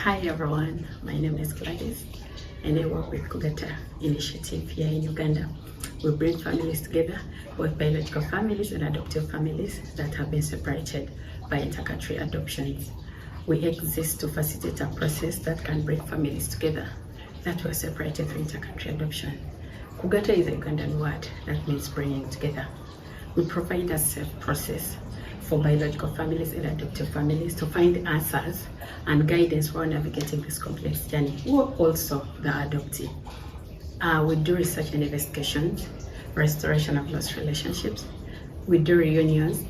Hi everyone, my name is Gladys and I work with Kugatta Initiative here in Uganda. We bring families together, both biological families and adoptive families that have been separated by intercountry adoptions. We exist to facilitate a process that can bring families together that were separated through intercountry adoption. Kugatta is a Ugandan word that means bringing together. We provide a safe process for biological families and adoptive families to find answers and guidance while navigating this complex journey, or also the adoptee. We do research and investigations, restoration of lost relationships. We do reunions.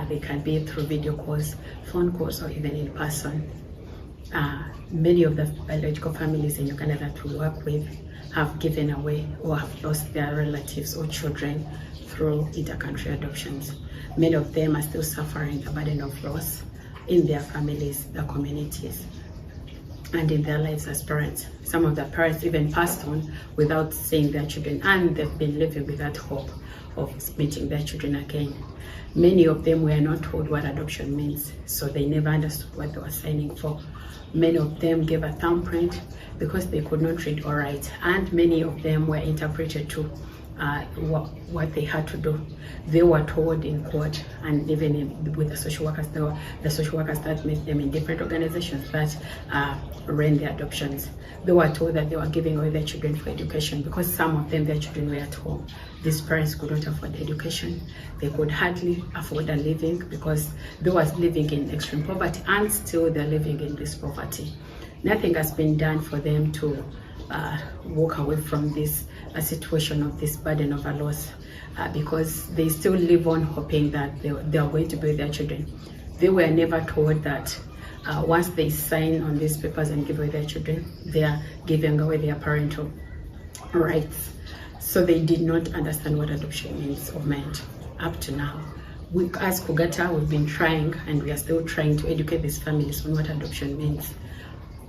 They can be through video calls, phone calls, or even in person. Many of the biological families in Uganda that we work with have given away or have lost their relatives or children through intercountry adoptions. Many of them are still suffering the burden of loss in their families, their communities, and in their lives as parents. Some of the parents even passed on without seeing their children, and they've been living without hope of meeting their children again. Many of them were not told what adoption means, so they never understood what they were signing for. Many of them gave a thumbprint because they could not read or write, and many of them were interpreted to what they had to do. They were told in court, and even with the social workers, the social workers that met them in different organizations that ran the adoptions. They were told that they were giving away their children for education because some of them, their children were at home. These parents could not afford education. They could hardly afford a living because they were living in extreme poverty, and still they're living in this poverty. Nothing has been done for them to walk away from this situation of this burden of a loss, because they still live on hoping that they are going to be with their children. They were never told that once they sign on these papers and give away their children, they are giving away their parental rights. So they did not understand what adoption means or meant up to now. We, as Kugatta, we've been trying, and we are still trying to educate these families on what adoption means.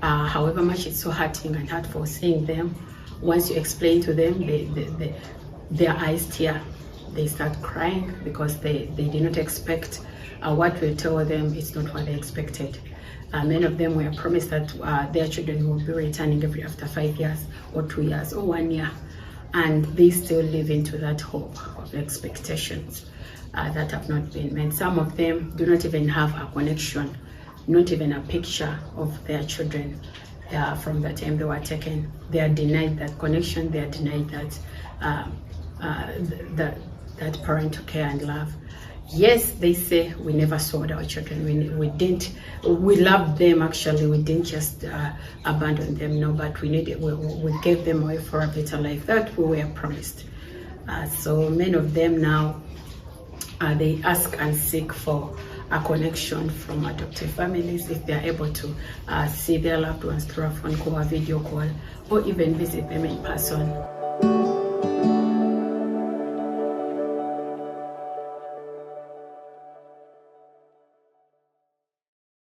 However much it's so hurting and hurtful seeing them, once you explain to them, their eyes tear. They start crying because they did not expect what we tell them is not what they expected. Many of them were promised that their children will be returning after 5 years or 2 years or 1 year, and they still live into that hope of expectations that have not been met. Some of them do not even have a connection, not even a picture of their children from the time they were taken. They are denied that connection. They are denied that parental care and love. Yes, they say we never sold our children. We loved them actually. We didn't just abandon them, no, but we gave them away for a better life that we were promised. So many of them now, they ask and seek for a connection from adoptive families if they are able to see their loved ones through a phone call, a video call, or even visit them in person.